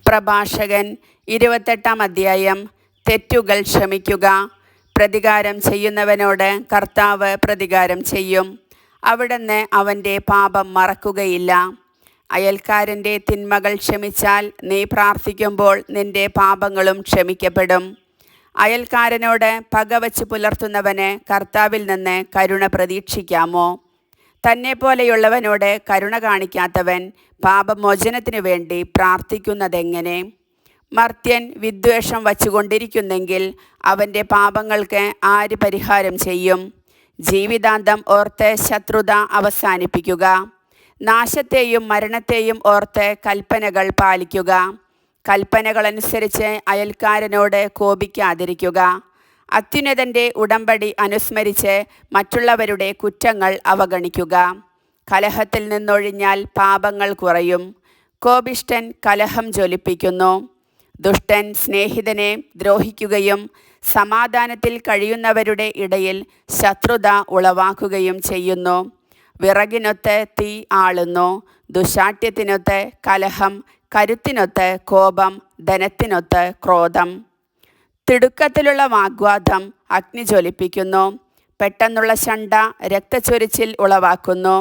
പ്രഭാഷകൻ 28-ാം അധ്യായം. തെറ്റുകൾ ക്ഷമിക്കുക. പ്രതികാരം ചെയ്യുന്നവനോട് കർത്താവ് പ്രതികാരം ചെയ്യും. അവിടുന്ന് അവൻ്റെ പാപം മറക്കുകയില്ല. അയൽക്കാരൻ്റെ തിന്മകൾ ക്ഷമിച്ചാൽ നീ പ്രാർത്ഥിക്കുമ്പോൾ നിന്റെ പാപങ്ങളും ക്ഷമിക്കപ്പെടും. അയൽക്കാരനോട് പകവച്ച് പുലർത്തുന്നവന് കർത്താവിൽ നിന്ന് കരുണ പ്രതീക്ഷിക്കാമോ? തന്നെപ്പോലെയുള്ളവനോട് കരുണ കാണിക്കാത്തവൻ പാപമോചനത്തിനു വേണ്ടി പ്രാർത്ഥിക്കുന്നതെങ്ങനെ? മർത്യൻ വിദ്വേഷം വച്ചുകൊണ്ടിരിക്കുന്നെങ്കിൽ അവൻ്റെ പാപങ്ങൾക്ക് ആര് പരിഹാരം ചെയ്യും? ജീവിതാന്തം ഓർത്ത് ശത്രുത അവസാനിപ്പിക്കുക. നാശത്തെയും മരണത്തെയും ഓർത്ത് കൽപ്പനകൾ പാലിക്കുക. കൽപ്പനകളനുസരിച്ച് അയൽക്കാരനോട് കോപിക്കാതിരിക്കുക. അത്യുന്നതൻ്റെ ഉടമ്പടി അനുസ്മരിച്ച് മറ്റുള്ളവരുടെ കുറ്റങ്ങൾ അവഗണിക്കുക. കലഹത്തിൽ നിന്നൊഴിഞ്ഞാൽ പാപങ്ങൾ കുറയും. കോപിഷ്ഠൻ കലഹം ജ്വലിപ്പിക്കുന്നു. ദുഷ്ടൻ സ്നേഹിതനെ ദ്രോഹിക്കുകയും സമാധാനത്തിൽ കഴിയുന്നവരുടെ ഇടയിൽ ശത്രുത ഉളവാക്കുകയും ചെയ്യുന്നു. വിറകിനൊത്ത് തീ ആളുന്നു. ദുശാഠ്യത്തിനൊത്ത് കലഹം, കരുത്തിനൊത്ത് കോപം, ധനത്തിനൊത്ത് ക്രോധം. തിടുക്കത്തിലുള്ള വാഗ്വാദം അഗ്നി ജ്വലിപ്പിക്കുന്നു. പെട്ടെന്നുള്ള ശണ്ട രക്തച്ചൊരിച്ചിൽ ഉളവാക്കുന്നു.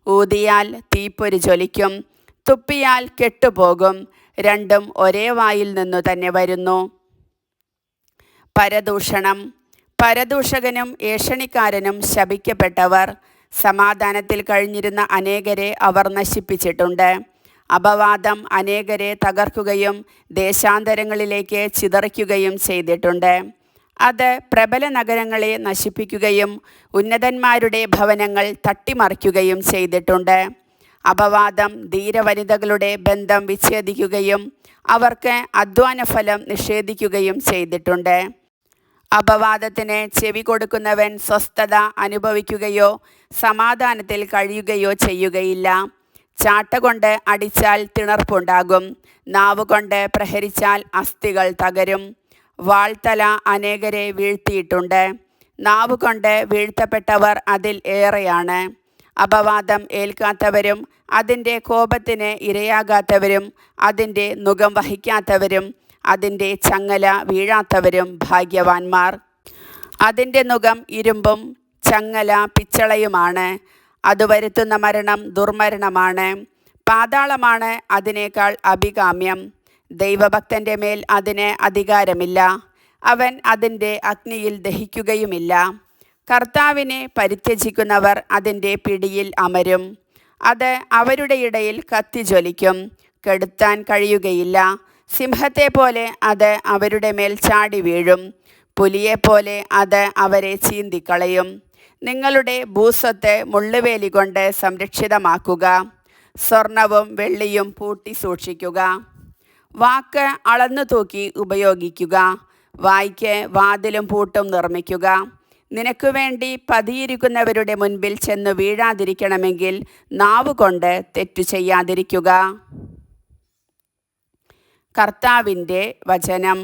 ഊതിയാൽ തീപ്പൊരി ജ്വലിക്കും. തുപ്പിയാൽ കെട്ടുപോകും. രണ്ടും ഒരേ വായിൽ നിന്നു തന്നെ വരുന്നു. പരദൂഷണം. പരദൂഷകനും ഏഷണിക്കാരനും ശപിക്കപ്പെട്ടവർ. സമാധാനത്തിൽ കഴിഞ്ഞിരുന്ന അനേകരെ അവർ നശിപ്പിച്ചിട്ടുണ്ട്. അപവാദം അനേകരെ തകർക്കുകയും ദേശാന്തരങ്ങളിലേക്ക് ചിതറിക്കുകയും ചെയ്തിട്ടുണ്ട്. അത് പ്രബല നഗരങ്ങളെ നശിപ്പിക്കുകയും ഉന്നതന്മാരുടെ ഭവനങ്ങൾ തട്ടിമറിക്കുകയും ചെയ്തിട്ടുണ്ട്. അപവാദം ധീരവനിതകളുടെ ബന്ധം വിച്ഛേദിക്കുകയും അവർക്ക് അധ്വാനഫലം നിഷേധിക്കുകയും ചെയ്തിട്ടുണ്ട്. അപവാദത്തിന് ചെവി കൊടുക്കുന്നവൻ സ്വസ്ഥത അനുഭവിക്കുകയോ സമാധാനത്തിൽ കഴിയുകയോ ചെയ്യുകയില്ല. ചാട്ടകൊണ്ട് അടിച്ചാൽ തിണർപ്പുണ്ടാകും. നാവുകൊണ്ട് പ്രഹരിച്ചാൽ അസ്ഥികൾ തകരും. വാൾത്തല അനേകരെ വീഴ്ത്തിയിട്ടുണ്ട്. നാവുകൊണ്ട് വീഴ്ത്തപ്പെട്ടവർ അതിൽ ഏറെയാണ്. അപവാദം ഏൽക്കാത്തവരും അതിൻ്റെ കോപത്തിന് ഇരയാകാത്തവരും അതിൻ്റെ നുകം വഹിക്കാത്തവരും അതിൻ്റെ ചങ്ങല വീഴാത്തവരും ഭാഗ്യവാന്മാർ. അതിൻ്റെ നുകം ഇരുമ്പും ചങ്ങല പിച്ചളയുമാണ്. അത് വരുത്തുന്ന മരണം ദുർമരണമാണ്. പാതാളമാണ് അതിനേക്കാൾ അഭികാമ്യം. ദൈവഭക്തൻ്റെ മേൽ അതിന് അധികാരമില്ല. അവൻ അതിൻ്റെ അഗ്നിയിൽ ദഹിക്കുകയുമില്ല. കർത്താവിനെ പരിത്യജിക്കുന്നവർ അതിൻ്റെ പിടിയിൽ അമരും. അത് അവരുടെ ഇടയിൽ കത്തിജ്വലിക്കും. കെടുത്താൻ കഴിയുകയില്ല. സിംഹത്തെ പോലെ അത് അവരുടെ മേൽ ചാടി വീഴും. പുലിയെപ്പോലെ അത് അവരെ ചീന്തിക്കളയും. നിങ്ങളുടെ ഭൂസ്വത്ത് മുള്ളുവേലി കൊണ്ട് സംരക്ഷിതമാക്കുക. സ്വർണവും വെള്ളിയും പൂട്ടി സൂക്ഷിക്കുക. വാക്ക് അളന്നു തൂക്കി ഉപയോഗിക്കുക. വായ്ക്ക് വാതിലും പൂട്ടും നിർമ്മിക്കുക. നിനക്കു വേണ്ടി പതിയിരിക്കുന്നവരുടെ മുൻപിൽ ചെന്നു വീഴാതിരിക്കണമെങ്കിൽ നാവുകൊണ്ട് തെറ്റു ചെയ്യാതിരിക്കുക. കർത്താവിൻ്റെ വചനം.